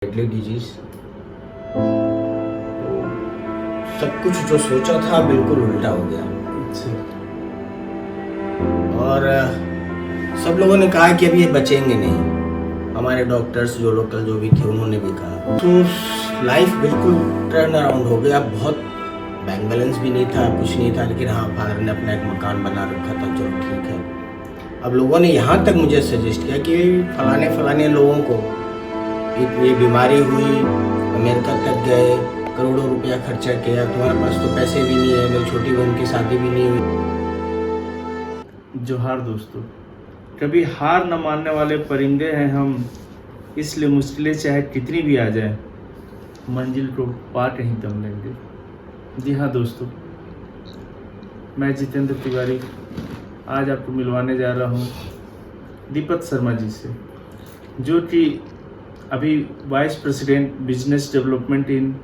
Deadly disease. सब कुछ जो सोचा था बिल्कुल उल्टा हो गया। और सब लोगों ने कहा कि अभी ये बचेंगे नहीं। हमारे डॉक्टर्स जो लोकल जो भी थे उन्होंने भी कहा। तो लाइफ बिल्कुल टर्न अराउंड हो गया। बहुत बैंक बैलेंस भी नहीं था, कुछ नहीं था, लेकिन हाँ फादर ने अपना एक मकान बना रखा था। चलो ठीक है। अब लोगों ने यहाँ तक मुझे सजेस्ट किया कि फलाने लोगों को ये बीमारी हुई, अमेरिका तक गए, करोड़ों रुपया खर्चा किया, तुम्हारे पास तो पैसे भी नहीं है, मेरी छोटी बहन की शादी भी नहीं हुई। जोहार दोस्तों, कभी हार न मानने वाले परिंदे हैं हम, इसलिए मुश्किलें चाहे कितनी भी आ जाए मंजिल को पार नहीं दम लेंगे। जी हाँ दोस्तों, मैं जितेंद्र तिवारी आज आपको मिलवाने जा रहा हूँ दीपक शर्मा जी से, जो कि अभी vice president business development in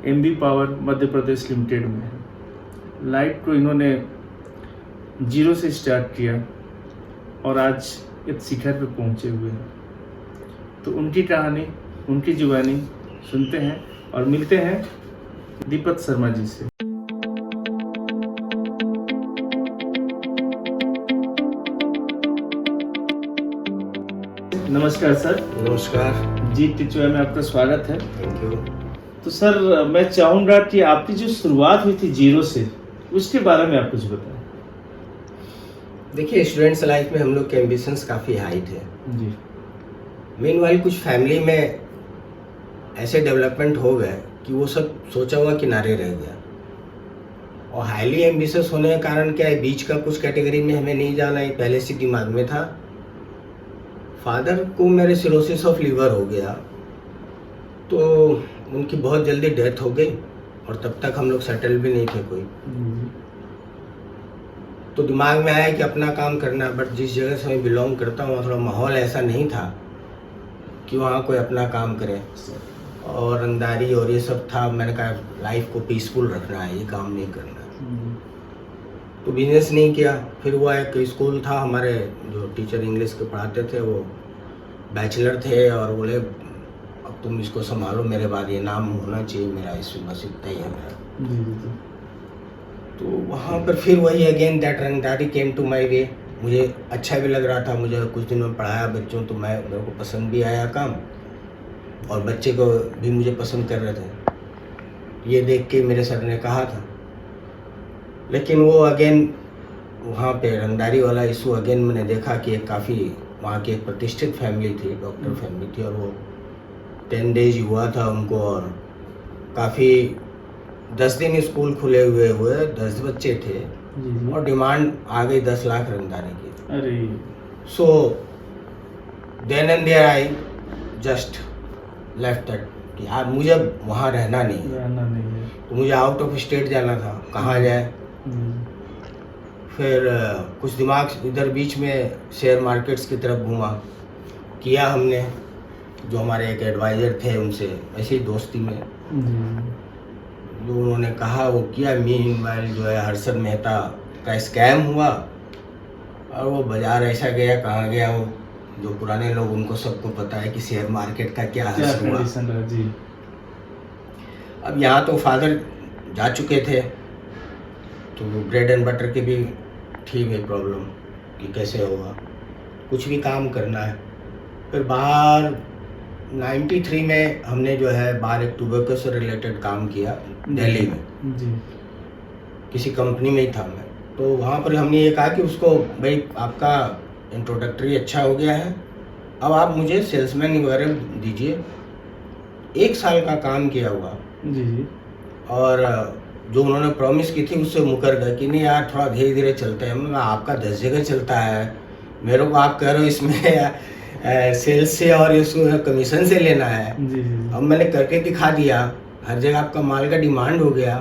MB power Madhya Pradesh limited में है। लाइफ को इन्होंने जीरो से स्टार्ट किया और आज एक शिखर पे पहुंचे हुए हैं। तो उनकी कहानी, उनकी जुबानी सुनते हैं और मिलते हैं दीपक शर्मा जी से। नमस्कार सर। नमस्कार। जी टिचुआ में आपका स्वागत है। Thank you. तो सर, मैं चाहूँगा कि आपकी जो शुरुआत हुई थी जीरो से, उसके बारे में आप कुछ बताएं। देखिए, स्टूडेंट्स लाइफ में हम लोग के एम्बिशंस काफ़ी हाई थे जी। मीनवाइल कुछ फैमिली में ऐसे डेवलपमेंट हो गए कि वो सब सोचा हुआ किनारे रह गया। और हाईली एम्बिशियस होने के कारण क्या है, बीच का कुछ कैटेगरी में हमें नहीं जाना, ये पहले से दिमाग में था। फादर को मेरे सिरोसिस ऑफ लीवर हो गया, तो उनकी बहुत जल्दी डेथ हो गई और तब तक हम लोग सेटल भी नहीं थे कोई। तो दिमाग में आया कि अपना काम करना, बट जिस जगह से मैं बिलोंग करता हूँ वहाँ थोड़ा माहौल ऐसा नहीं था कि वहाँ कोई अपना काम करे, और रंगदारी और ये सब था। मैंने कहा लाइफ को पीसफुल रखना है, ये काम नहीं करना है। तो बिजनेस नहीं किया। फिर वो एक स्कूल था, हमारे जो टीचर इंग्लिश के पढ़ाते थे वो बैचलर थे और बोले अब तुम इसको संभालो, मेरे बाद ये नाम होना चाहिए मेरा, इसमें बस इतना ही है मेरा। तो वहाँ पर फिर वही अगेन दैट रंगदारी केम टू माई वे। मुझे अच्छा भी लग रहा था, मुझे कुछ दिनों में पढ़ाया बच्चों, तो मेरे को पसंद भी आया काम, और बच्चे को भी मुझे पसंद कर रहे थे। ये देख के मेरे सर ने कहा था, लेकिन वो अगेन वहाँ पे रंगदारी वाला इशू अगेन मैंने देखा कि एक काफ़ी वहाँ की एक प्रतिष्ठित फैमिली थी, डॉक्टर फैमिली थी, और वो 10 डेज हुआ था उनको, और काफ़ी 10 दिन स्कूल खुले हुए 10 बच्चे थे, और डिमांड आ गई 10 लाख रंगदारी की। अरे so then and there I just left that कि यार मुझे वहाँ रहना नहीं है, तो मुझे आउट ऑफ स्टेट जाना था। कहाँ जाए? फिर कुछ दिमाग इधर बीच में शेयर मार्केट्स की तरफ घूमा, किया हमने, जो हमारे एक एडवाइज़र थे उनसे ऐसी दोस्ती में जो उन्होंने कहा वो किया। मीनवाइल जो है हर्षद मेहता का स्कैम हुआ, और वो बाजार ऐसा गया, कहाँ गया वो, जो पुराने लोग उनको सबको पता है कि शेयर मार्केट का क्या हाल हुआ। जी। अब यहाँ तो फादर जा चुके थे, तो ब्रेड एंड बटर की भी थी भाई प्रॉब्लम कि कैसे होगा, कुछ भी काम करना है। फिर बाहर 93 में हमने जो है बाहर एक टोबैको से रिलेटेड काम किया दिल्ली में। जी। किसी कंपनी में ही था मैं। तो वहाँ पर हमने ये कहा कि उसको भाई आपका इंट्रोडक्टरी अच्छा हो गया है, अब आप मुझे सेल्समैन वगैरह दीजिए। 1 साल का काम किया हुआ जी। और जो उन्होंने प्रॉमिस की थी उससे मुकर गए कि नहीं यार थोड़ा धीरे धीरे चलते हैं। मैं आपका 10 जगह चलता है, मेरे को आप कह रहे हो इसमें सेल्स से और इसको कमीशन से लेना है। जी। अब मैंने करके दिखा दिया, हर जगह आपका माल का डिमांड हो गया,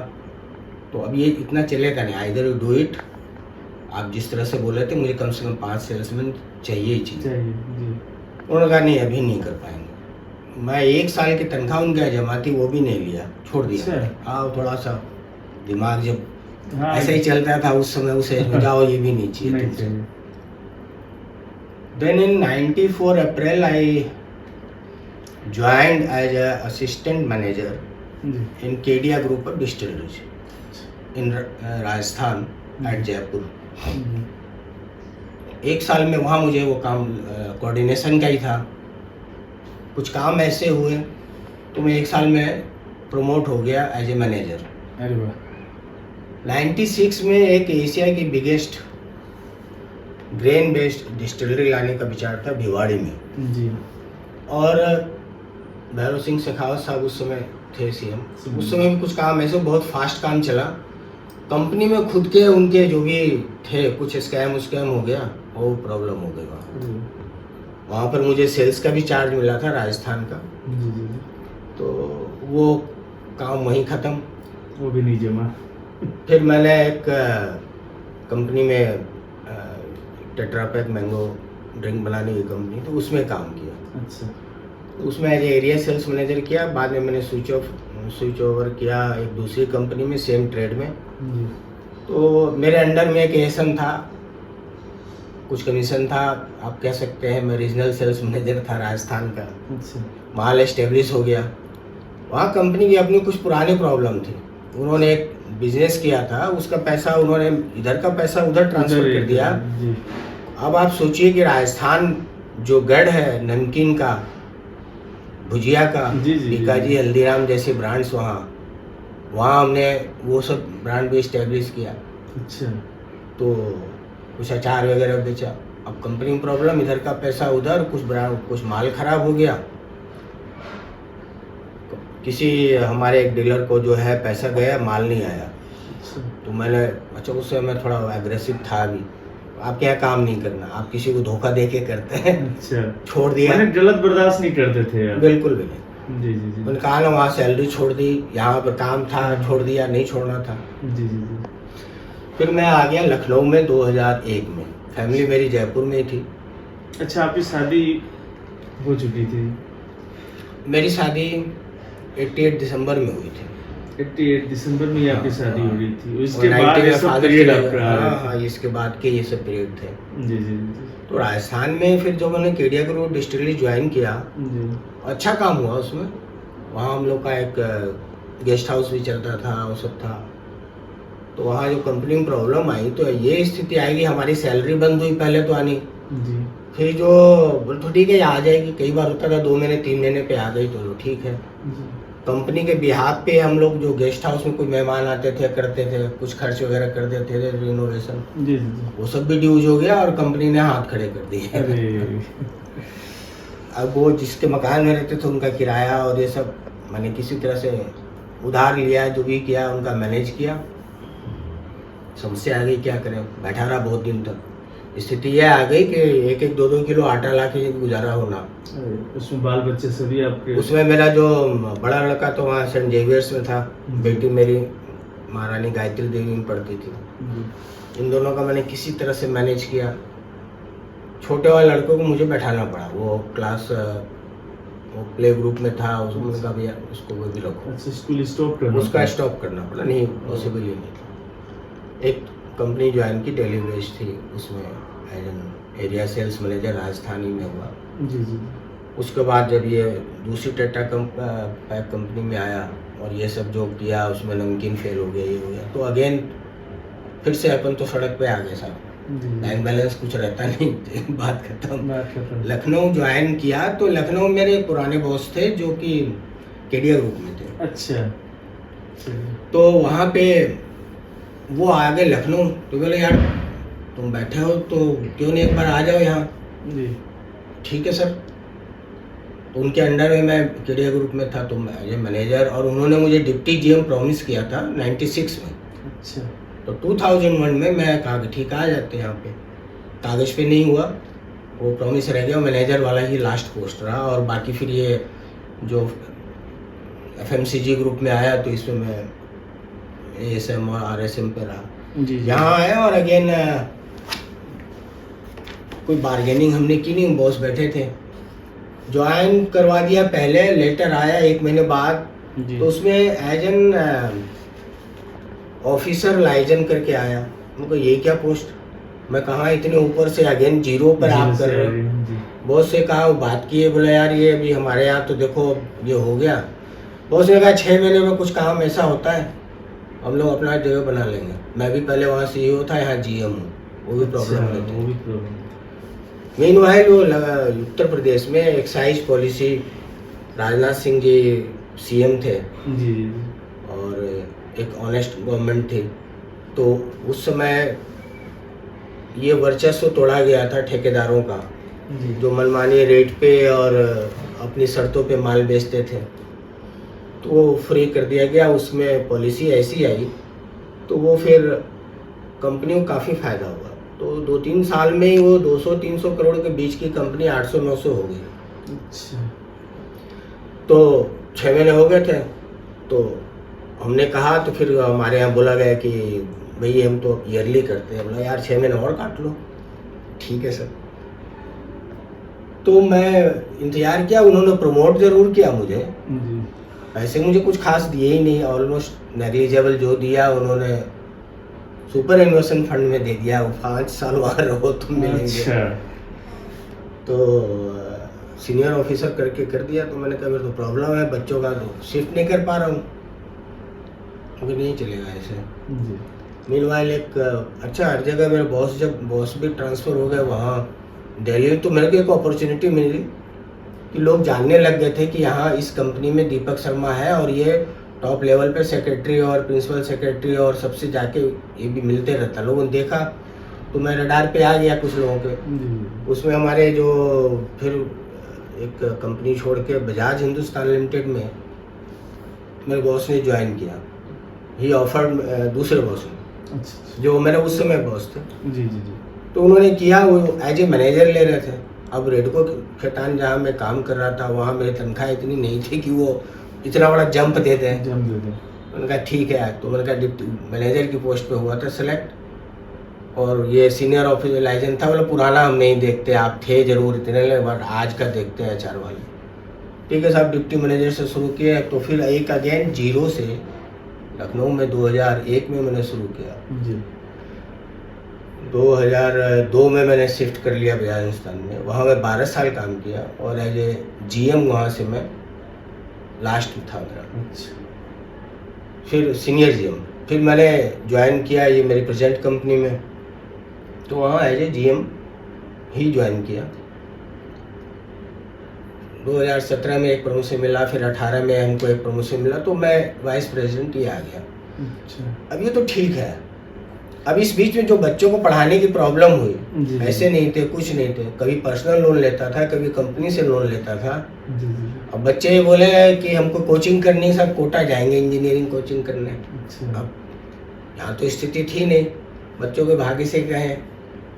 तो अब ये इतना चलेगा नहीं। आइदर यू डू इट, आप जिस तरह से बोले थे मुझे कम से कम 5 सेल्समैन चाहिए ही चाहिए। उन्होंने कहा नहीं अभी नहीं कर पाएंगे। मैं 1 साल की तनख्वाह उनके जमा थी, वो भी नहीं लिया, छोड़ दिया। हाँ, थोड़ा सा दिमाग जब ऐसा ही चलता था उस समय, उस एज में जाओ ये भी नहीं चाहिए। Then in 94 April I joined as a assistant manager जी in Kedia Group of Distilleries in Rajasthan at Jaipur. जी 1 साल में वहाँ मुझे वो काम कोऑर्डिनेशन का ही था. कुछ काम ऐसे हुए तो मैं 1 साल में प्रमोट हो गया एज ए मैनेजर. अरे वाह 96 में एक एशिया की बिगेस्ट ग्रेन बेस्ड डिस्टिलरी लाने का विचार था भिवाड़ी में. जी और भैरव सिंह शेखावत साहब उस समय थे सीएम. उस समय भी कुछ काम ऐसे बहुत फास्ट काम चला. कंपनी में खुद के उनके जो भी थे कुछ स्कैम हो गया, वो प्रॉब्लम हो गई वहाँ पर मुझे सेल्स का भी चार्ज मिला था राजस्थान का. जी जी तो वो काम वहीं ख़त्म. वो भी नहीं जमा. फिर मैंने एक कंपनी में टेट्रापैक मैंगो ड्रिंक बनाने की कंपनी, तो उसमें काम किया. अच्छा तो उसमें एज एरिया सेल्स मैनेजर किया. बाद में मैंने स्विच ओवर किया एक दूसरी कंपनी में सेम ट्रेड में. जी तो मेरे अंडर में एक एहसन था, कुछ कमीशन था, आप कह सकते हैं. मैं रीजनल सेल्स मैनेजर था राजस्थान का. अच्छा माल एस्टेब्लिश हो गया. वहाँ कंपनी की अपनी कुछ पुरानी प्रॉब्लम थी. उन्होंने एक बिजनेस किया था, उसका पैसा उन्होंने इधर का पैसा उधर ट्रांसफर कर दिया. जी अब आप सोचिए कि राजस्थान जो गढ़ है नमकीन का, भुजिया का, जी, जी, बीकाजी, जी। हल्दीराम जैसे ब्रांड्स वहाँ हमने वो सब ब्रांड भी इस्टेब्लिश किया. अच्छा तो कुछ अचार वगैरह बेचा. अब कंपनी में प्रॉब्लम, इधर का पैसा उधर, कुछ माल खराब हो गया. किसी हमारे एक डीलर को जो है पैसा गया, माल नहीं आया. अच्छा तो मैंने उस समय मैं थोड़ा एग्रेसिव था अभी. आपके यहाँ काम नहीं करना, आप किसी को धोखा दे के करते हैं. अच्छा छोड़ दिया. मैंने गलत बर्दाश्त नहीं करते थे आप. बिल्कुल भी नहीं. जी जी जी मैंने कहा ना, वहाँ सैलरी छोड़ दी, यहाँ पर काम था छोड़ दिया, नहीं छोड़ना था. जी जी जी फिर मैं आ गया लखनऊ में 2001 में. फैमिली मेरी जयपुर में थी. अच्छा आपकी शादी हो चुकी थी. मेरी शादी 88 दिसंबर में हुई थी. 88 दिसंबर में ही आपकी हाँ, शादी हाँ। हो रही थी. और उसके 90 बाद ये में सब father पीरियड चले आपका गए. आ रहा हाँ, इसके बाद के ये सब पीरियड थे. जी जी जी तो राजस्थान में फिर जब मैंने केडिया ग्रुप डिस्टिलरी ज्वाइन किया, जी अच्छा काम हुआ उसमें. वहाँ हम लोग का एक गेस्ट हाउस भी चलता था, वो सब था. तो वहाँ जो कंपनी में प्रॉब्लम आई तो ये स्थिति आएगी, हमारी सैलरी बंद हुई पहले तो आनी. जी फिर जो बोले तो ठीक है आ जाएगी. कई बार होता था 2 महीने 3 महीने पे आ गई तो ठीक है. जी कंपनी के बिहाफ पे हम लोग जो गेस्ट हाउस में कोई मेहमान आते थे, करते थे, कुछ खर्च वगैरह कर देते थे, रिनोवेशन, जी जी वो सब भी ड्यूज हो गया और कंपनी ने हाथ खड़े कर दिए. अरे अब वो जिसके मकान में रहते थे उनका किराया और ये सब मैंने किसी तरह से उधार लिया, जो भी किया उनका मैनेज किया. समस्या आ गई, क्या करें, बैठा रहा बहुत दिन तक. स्थिति यह आ गई कि 1-1, 2-2 किलो आटा ला के गुजारा होना. अरे, उसमें बाल बच्चे सभी आपके. उसमें मेरा जो बड़ा लड़का तो वहाँ सेंट जेवियर्स में था. बेटी मेरी महारानी गायत्री देवी में पढ़ती थी. जी इन दोनों का मैंने किसी तरह से मैनेज किया. छोटे वाले लड़कों को मुझे बैठाना पड़ा. वो क्लास वो प्ले ग्रुप में था, उसमें कहा भैया उसको वो भी रखो. अच्छा स्कूल स्टॉप करना उसका पड़ा. स्टॉप करना पड़ा. नहीं पॉसिबल ही नहीं था. एक कंपनी ज्वाइन की डेली वेज थी, उसमें as an area sales manager Rajasthani में हुआ. जी जी उसके बाद जब ये दूसरी टेट्रा पैक कंपनी में आया और ये सब जो किया उसमें नमकीन फेल हो गया, ये हो गया, तो अगेन फिर से अपन तो सड़क पे आ गए साहब. जी बैंक बैलेंस कुछ रहता नहीं. बात खत्म. बात खत्म. लखनऊ ज्वाइन किया तो लखनऊ मेरे पुराने बॉस थे जो कि केडिया ग्रुप में थे. अच्छा चलिए. तो वहाँ पे वो आ गए लखनऊ. तो बोले यार तुम बैठे हो तो क्यों नहीं एक बार आ जाओ यहाँ. जी ठीक है सर. तो उनके अंडर में मैं केडिया ग्रुप में था तो एज मैनेजर, और उन्होंने मुझे डिप्टी जीएम प्रॉमिस किया था 96 में. अच्छा तो 2001 में मैं कहा कि ठीक आ जाते हैं यहाँ पे. कागज़ पे नहीं हुआ, वो प्रॉमिस रह गया. मैनेजर वाला ही लास्ट पोस्ट रहा और बाकी फिर ये जो FMCG ग्रुप में आया तो इसमें मैं ASM और RSM पे रहा. जी जी. यहाँ आया और अगेन कोई बार्गेनिंग हमने की नहीं. बॉस बैठे थे, ज्वाइन करवा दिया. पहले लेटर आया 1 महीने बाद, जी तो उसमें एज एन ऑफिसर लाइजन करके आया. उनको ये क्या पोस्ट, मैं कहाँ इतने ऊपर से अगेन जीरो पर आप कर रहे हो. जी बॉस से कहा, वो बात किए, बोला यार ये अभी हमारे यहाँ तो देखो ये हो गया। बॉस ने कहा 6 महीने में कुछ काम ऐसा होता है, हम लोग अपना जगह बना लेंगे। मैं भी पहले वहाँ CEO था, यहाँ GM हूँ, वो भी प्रॉब्लम नहीं वो थी। भी प्रॉब्लम। मीनवाइल वो लगा उत्तर प्रदेश में excise policy, Rajnath Singh ji CM थे जी जी और एक ऑनेस्ट गवर्नमेंट थी, तो उस समय ये वर्चस्व तोड़ा गया था ठेकेदारों का, जी जो मनमानी रेट पे और अपनी शर्तों पे माल बेचते थे, तो वो फ्री कर दिया गया। उसमें पॉलिसी ऐसी आई तो वो फिर कंपनी को काफ़ी फ़ायदा हुआ। तो 2-3 साल में ही वो 200-300 करोड़ के बीच की कंपनी 800-900 हो गई। अच्छा। तो 6 महीने हो गए थे, तो हमने कहा, तो फिर हमारे यहाँ बोला गया कि भाई हम तो ईयरली करते हैं। बोला यार 6 महीने और काट लो। ठीक है सर। तो मैं इंतज़ार किया, उन्होंने प्रमोट ज़रूर किया मुझे, जी पैसे मुझे कुछ खास दिए ही नहीं, ऑलमोस्ट नेग्लिजिबल जो दिया उन्होंने सुपर इन्वेस्टमेंट फंड में दे दिया। वो 5 साल वहाँ रहो तुम मिलेंगे। अच्छा। तो सीनियर ऑफिसर करके कर दिया। तो मैंने कहा मेरे तो प्रॉब्लम है, बच्चों का तो शिफ्ट नहीं कर पा रहा हूँ, मुझे नहीं चलेगा ऐसे। जी मीनवाइल एक अच्छा हर जगह मेरे बॉस भी ट्रांसफ़र हो गए वहाँ दिल्ली, तो मेरे को एक अपॉर्चुनिटी मिली कि लोग जानने लग गए थे कि यहाँ इस कंपनी में दीपक शर्मा है और ये टॉप लेवल पे सेक्रेटरी और प्रिंसिपल सेक्रेटरी और सबसे जाके ये भी मिलते रहता। लोगों ने देखा तो मैं रडार पे आ गया कुछ लोगों के। जी उसमें हमारे जो फिर एक कंपनी छोड़ के बजाज हिंदुस्तान लिमिटेड में मेरे बॉस ने ज्वाइन किया। ही ऑफर्ड, दूसरे बॉस ने, अच्छा। जो मेरे उस समय बॉस थे, जी जी जी तो उन्होंने किया। वो एज ए मैनेजर ले रहे थे। अब रेडको खेतान जहाँ मैं काम कर रहा था वहाँ मेरी तनख्वाह इतनी नहीं थी कि वो इतना बड़ा जंप देते हैं। जम दे दें। मैंने कहा ठीक है। तो मैंने कहा डिप्टी मैनेजर की पोस्ट पे हुआ था सेलेक्ट, और ये सीनियर ऑफिसर लाइसेंस था। बोला पुराना हम नहीं देखते, आप थे जरूर इतने, बट आज का देखते हैं HR वाले। ठीक है साहब, डिप्टी मैनेजर से शुरू किया। तो फिर एक अगेन 0 से लखनऊ में 2001 में मैंने शुरू किया। जी 2002 में मैंने शिफ्ट कर लिया बजाज हिंदुस्तान में। वहाँ मैं 12 साल काम किया और एज ए GM वहाँ से मैं लास्ट था मेरा। अच्छा। फिर सीनियर GM फिर मैंने ज्वाइन किया ये मेरी प्रेजेंट कंपनी में, तो वहाँ एज ए GM ही ज्वाइन किया। 2017 में एक प्रमोशन मिला, फिर 18 में हमको एक प्रमोशन मिला, तो मैं वाइस प्रेसिडेंट ही आ गया। अच्छा। अब ये तो ठीक है। अब इस बीच में जो बच्चों को पढ़ाने की प्रॉब्लम हुई, जी, पैसे नहीं थे, कुछ नहीं थे, कभी पर्सनल लोन लेता था, कभी कंपनी से लोन लेता था। जी जी अब बच्चे बोले कि हमको कोचिंग करनी है, सब कोटा जाएंगे इंजीनियरिंग कोचिंग करने। अच्छा। अब यहाँ तो स्थिति थी नहीं, बच्चों के भाग्य से कहें,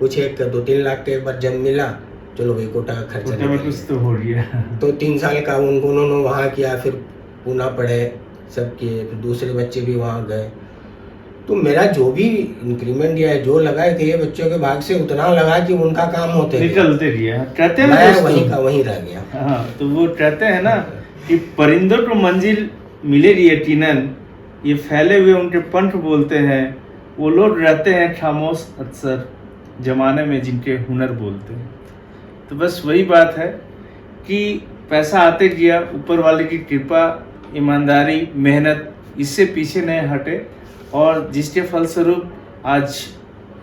कुछ एक 2-3 लाख के एक बार जब मिला, चलो भाई कोटा का खर्चा कोटा में निकल कुछ तो हो गया। गया। तो 3 साल का उन्होंने वहाँ किया, फिर पूना पढ़े, सब किए, फिर दूसरे बच्चे भी वहाँ गए। तो मेरा जो भी इंक्रीमेंट या जो लगा थे ये बच्चों के भाग से उतना लगा कि उनका काम होते गया। निकलते गया। कहते हैं ना मैं दोस्तों, वहीं का वहीं रह गया। हाँ, तो वो कहते हैं ना कि परिंदों को मंजिल मिलेगी यकीनन, ये फैले हुए उनके पंख बोलते हैं, वो लोग रहते हैं खामोश अक्सर जमाने में जिनके हुनर बोलते हैं। तो बस वही बात है कि पैसा आते गया, ऊपर वाले की कृपा, ईमानदारी, मेहनत, इससे पीछे नहीं हटे, और जिसके फलस्वरूप आज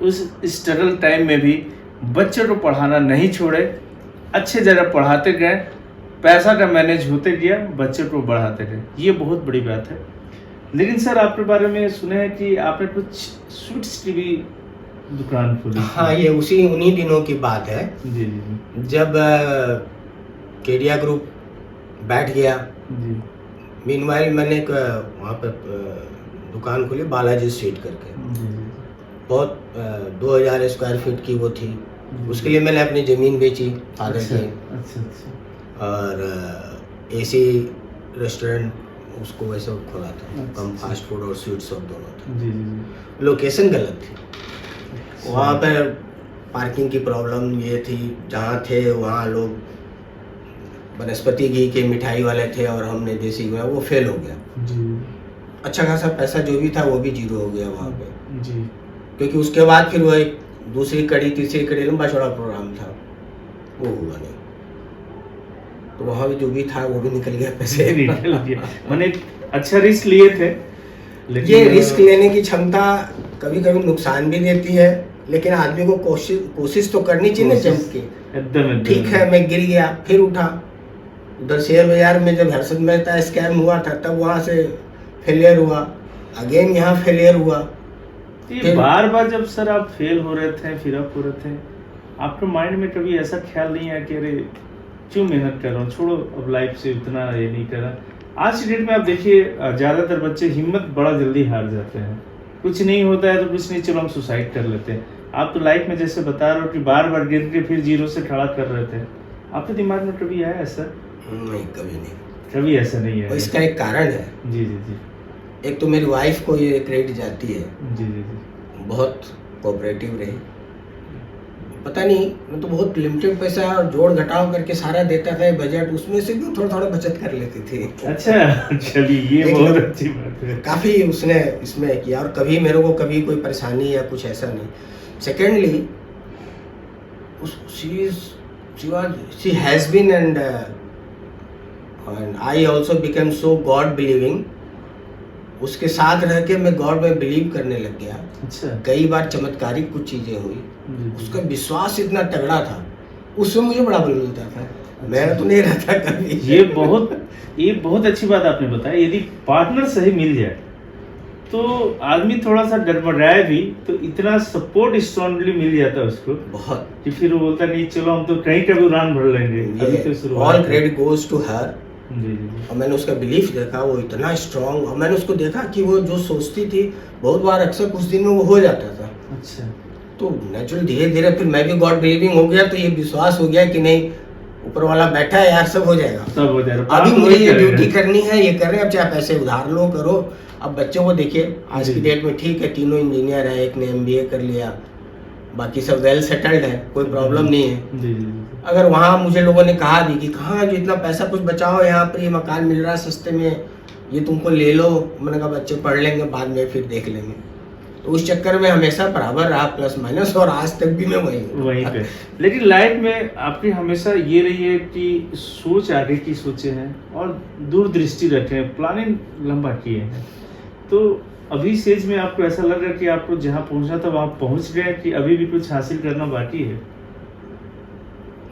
उस स्ट्रगल टाइम में भी बच्चों को पढ़ाना नहीं छोड़े, अच्छे जगह पढ़ाते गए, पैसा का मैनेज होते गया, बच्चों को बढ़ाते गए। ये बहुत बड़ी बात है। लेकिन सर आपके बारे में सुने हैं कि आपने कुछ स्वीट्स की भी दुकान खोली। हाँ, ये उन्हीं दिनों की बात है जी जी जब केडिया ग्रुप बैठ गया। जी मीनवाइल मैंने एक वहाँ पे दुकान खोली बालाजी स्ट्रीट करके। जी बहुत 2000 स्क्वायर फीट की वो थी। उसके लिए मैंने अपनी ज़मीन बेची फादर अच्छा की, अच्छा अच्छा और AC रेस्टोरेंट उसको वैसे खोला था। अच्छा, कम अच्छा। फास्ट फूड और स्वीट शॉप दोनों था। जी जी लोकेशन गलत थी, अच्छा। वहाँ पर पार्किंग की प्रॉब्लम ये थी। जहाँ थे वहाँ लोग वनस्पति घी के मिठाई वाले थे और हमने देसी घी, वो फेल हो गया। जी अच्छा खासा पैसा जो भी था वो भी जीरो हो गया वहाँ पे, जी क्योंकि उसके बाद फिर वो एक दूसरी कड़ी तीसरी कड़ी लंबा चौड़ा प्रोग्राम था, वो हुआ नहीं। तो वहाँ भी जो भी था वो भी निकल गया पैसे। निकल गया, मैंने अच्छा रिस्क लिए थे, लेकिन ये रिस्क लेने की क्षमता कभी कभी नुकसान भी देती है, लेकिन आदमी को कोशिश तो करनी चाहिए ना जंप की। एकदम ठीक है, मैं गिर गया फिर उठा। उधर शेयर बाजार में जब हर्षद मेहता स्कैम हुआ था तब वहाँ से फेलियर हुआ, अगेन यहाँ फेलियर हुआ। ये बार बार जब सर आप फेल हो रहे थे, फिर आप हो रहे थे, आपके माइंड में कभी ऐसा ख्याल नहीं आया कि अरे क्यों मेहनत कर रहा हूँ, छोड़ो अब लाइफ से उतना ये नहीं कर रहा। आज की डेट में आप देखिए ज़्यादातर बच्चे हिम्मत बड़ा जल्दी हार जाते हैं, कुछ नहीं होता है तो कुछ नहीं, चलो हम सुसाइड कर लेते हैं। आप तो लाइफ में जैसे बता रहे हो कि बार बार गिर के फिर जीरो से खड़ा कर रहे थे, आपके दिमाग में कभी आया ऐसा? नहीं, कभी नहीं, कभी ऐसा नहीं है। इसका एक कारण है। जी जी जी। एक तो मेरी वाइफ को ये क्रेडिट जाती है, जी जी जी। बहुत कोऑपरेटिव रही। पता नहीं, मैं तो बहुत लिमिटेड पैसा और जोड़ घटाव करके सारा देता था बजट, उसमें से भी थोड़ा थोड़ा बचत कर लेती थी। अच्छा, चलिए ये बहुत अच्छी बात है। काफ़ी उसने इसमें किया और कभी मेरे को कभी कोई परेशानी या कुछ ऐसा नहीं। Secondly she has been and I also became so God believing। उसके साथ रह के मैं गॉड में बिलीव करने लग गया। अच्छा। कई बार चमत्कारिक कुछ चीज़ें हुई, जी। उसका विश्वास इतना तगड़ा था, उससे मुझे बड़ा बल मिलता था। मैं तो नहीं रहता कभी। ये बहुत अच्छी बात आपने बताया। यदि पार्टनर सही मिल जाए तो आदमी थोड़ा सा गड़बड़ाए भी तो इतना सपोर्ट स्ट्रांगली मिल जाता है उसको, बहुत, कि फिर वो बोलता नहीं चलो हम तो कहीं का भी उड़ान भर लेंगे, अभी तो शुरुआत ऑल है। Credit goes to her. जी जी जी। और मैंने उसका बिलीफ देखा, वो इतना स्ट्रांग, और मैंने उसको देखा कि वो जो सोचती थी बहुत बार अक्सर कुछ दिन में वो हो जाता था। अच्छा। तो नेचुरल धीरे धीरे फिर मैं भी गॉड बिलीविंग हो गया, तो ये विश्वास हो गया कि नहीं, ऊपर वाला बैठा है यार, सब हो जाएगा, सब हो जाएगा। अभी आप मुझे वही ये करेंगे। ड्यूटी करनी है, ये कर रहे हैं, अब चाहे पैसे उधार लो करो। अब बच्चों को देखिए आज जी। की डेट में, ठीक है तीनों इंजीनियर है, एक ने MBA कर लिया, बाकी सब वेल सेटल्ड है, कोई प्रॉब्लम नहीं है। जी जी जी। अगर वहाँ मुझे लोगों ने कहा भी कि कहाँ जो इतना पैसा कुछ बचाओ, यहाँ पर ये मकान मिल रहा है सस्ते में, ये तुमको ले लो, मैंने कहा बच्चे पढ़ लेंगे बाद में फिर देख लेंगे। तो उस चक्कर में हमेशा बराबर रहा, प्लस माइनस, और आज तक भी मैं वहीं पे। लेकिन लाइफ में आपकी हमेशा ये रही है कि सोच आगे की सोचे हैं और दूरदृष्टि रखे हैं, प्लानिंग लंबा किए हैं। तो अभी स्टेज में आपको ऐसा लग रहा है कि आपको जहाँ पहुँचना था वहाँ पहुँच गए, कि अभी भी कुछ हासिल करना बाकी है?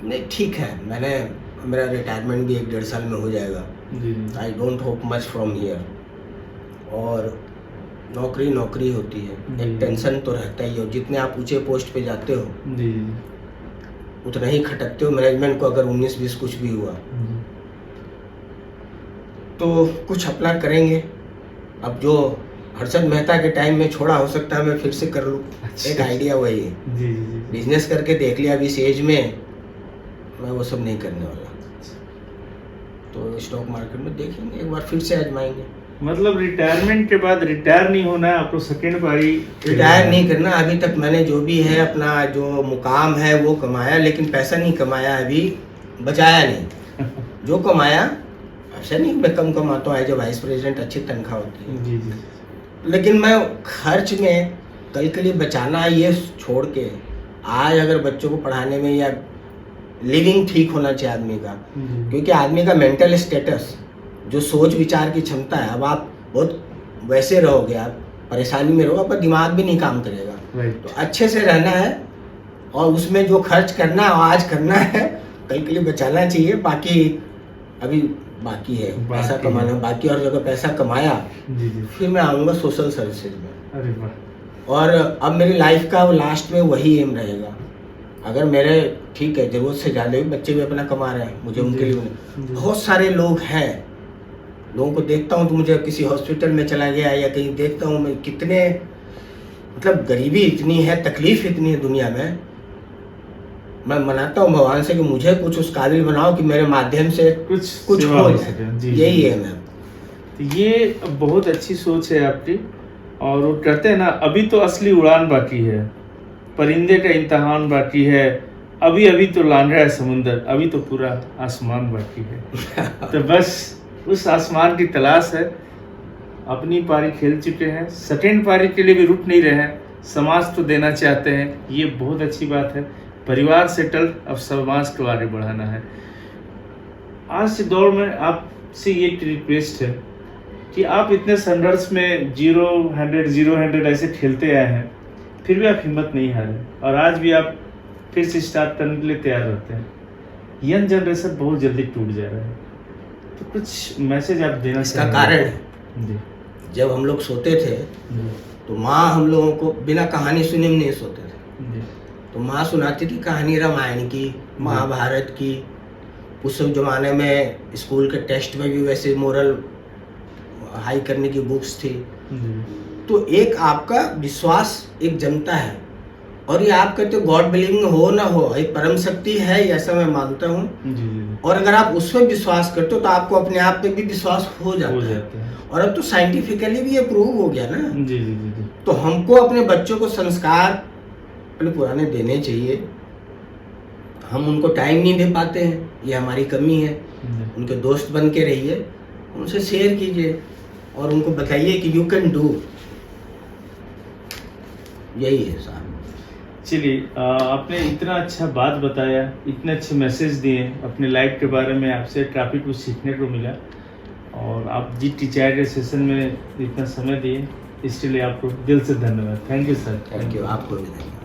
नहीं, ठीक है, मेरा रिटायरमेंट भी 1-1.5 साल में हो जाएगा। जी। I don't hope much from here. और नौकरी होती है, एक टेंशन तो रहता ही है, और जितने आप ऊंचे पोस्ट पे जाते हो जी उतना ही खटकते हो। मैनेजमेंट को अगर 19-20 कुछ भी हुआ तो कुछ अपना करेंगे। अब जो हर्षद मेहता के टाइम में छोड़ा, हो सकता है मैं फिर से कर लूँ। अच्छा। एक आइडिया वही है। जी जी जी। बिजनेस करके देख लिया, अभी इस एज में मैं वो सब नहीं करने वाला। तो स्टॉक मार्केट में देखेंगे, एक बार फिर से आजमाएंगे। मतलब रिटायरमेंट के बाद रिटायर नहीं होना है आपको, सेकेंड पारी रिटायर नहीं करना। अभी तक मैंने जो भी है अपना जो मुकाम है वो कमाया, लेकिन पैसा नहीं कमाया, अभी बचाया नहीं। जो कमाया, ऐसा नहीं मैं कम कमाता हूँ, एज ए वाइस प्रेसिडेंट अच्छी तनख्वाह होती है। जी जी। लेकिन मैं खर्च में कल के लिए बचाना ये छोड़ के, आज अगर बच्चों को पढ़ाने में या लिविंग ठीक होना चाहिए आदमी का, क्योंकि आदमी का मेंटल स्टेटस, जो सोच विचार की क्षमता है, अब आप बहुत वैसे रहोगे, आप परेशानी में रहोगे, आपका दिमाग भी नहीं काम करेगा। तो अच्छे से रहना है, और उसमें जो खर्च करना है आज करना है, कल के लिए बचाना चाहिए। बाकी अभी बाकी है पैसा कमाना बाकी, और जगह पैसा कमाया जी जी। फिर मैं आऊँगा सोशल सर्विसेज में। अरे वाह। और अब मेरी लाइफ का लास्ट में वही एम रहेगा। अगर मेरे ठीक है ज़रूरत से ज़्यादा भी बच्चे भी अपना कमा रहे हैं, मुझे उनके लिए बहुत सारे लोग हैं, लोगों को देखता हूँ तो मुझे किसी हॉस्पिटल में चला गया या कहीं देखता हूँ मैं, कितने मतलब गरीबी इतनी है, तकलीफ इतनी है दुनिया में। मैं मनाता हूँ भगवान से कि मुझे कुछ उस काबिल बनाओ कि मेरे माध्यम से कुछ हो जाए। यही है मैम। तो ये बहुत अच्छी सोच है आपकी। और वो कहते हैं ना, अभी तो असली उड़ान बाकी है, परिंदे का इम्तहान बाकी है, अभी अभी तो लान रहा है समुंदर, अभी तो पूरा आसमान बाकी है। तो बस उस आसमान की तलाश है। अपनी पारी खेल चुके हैं, सेकेंड पारी के लिए भी रुक नहीं रहे हैं, समाज तो देना चाहते हैं, ये बहुत अच्छी बात है। परिवार सेटल, अब समाज को आगे बढ़ाना है। आज के दौर में आपसे ये एक रिक्वेस्ट है कि आप इतने संघर्ष में 0-100 ऐसे खेलते आए हैं, फिर भी आप हिम्मत नहीं हारे और आज भी आप फिर से स्टार्ट करने के लिए तैयार रहते हैं। यंग जनरेशन बहुत जल्दी टूट जा रहा है, तो कुछ मैसेज आप देना इसका कारण है, जी जब हम लोग सोते थे जी तो माँ हम लोगों को बिना कहानी सुने हम नहीं सोते थे। जी तो माँ सुनाती थी कहानी रामायण की, महाभारत की। उस ज़माने में स्कूल के टेस्ट में भी वैसे मोरल हाई करने की बुक्स थी। जी तो एक आपका विश्वास एक जमता है, और ये आप कहते हो गॉड बिलीविंग हो ना हो, एक परम शक्ति है, ऐसा मैं मानता हूँ। जी और अगर आप उस पर विश्वास करते हो तो आपको अपने आप पे भी विश्वास हो जाता है। और अब तो साइंटिफिकली भी ये प्रूव हो गया ना। जी जी जी जी। तो हमको अपने बच्चों को संस्कार अपने पुराने देने चाहिए। हम उनको टाइम नहीं दे पाते हैं, ये हमारी कमी है। उनके दोस्त बन के रहिए, उनसे शेयर कीजिए और उनको बताइए कि यू कैन डू। यही है साहब। चलिए, आपने इतना अच्छा बात बताया, इतने अच्छे मैसेज दिए अपने लाइफ के बारे में, आपसे काफ़ी कुछ सीखने को मिला और आप जी टीचर के सेशन में इतना समय दिए, इसके लिए आपको दिल से धन्यवाद। Thank you sir. Thank you, आपको भी धन्यवाद।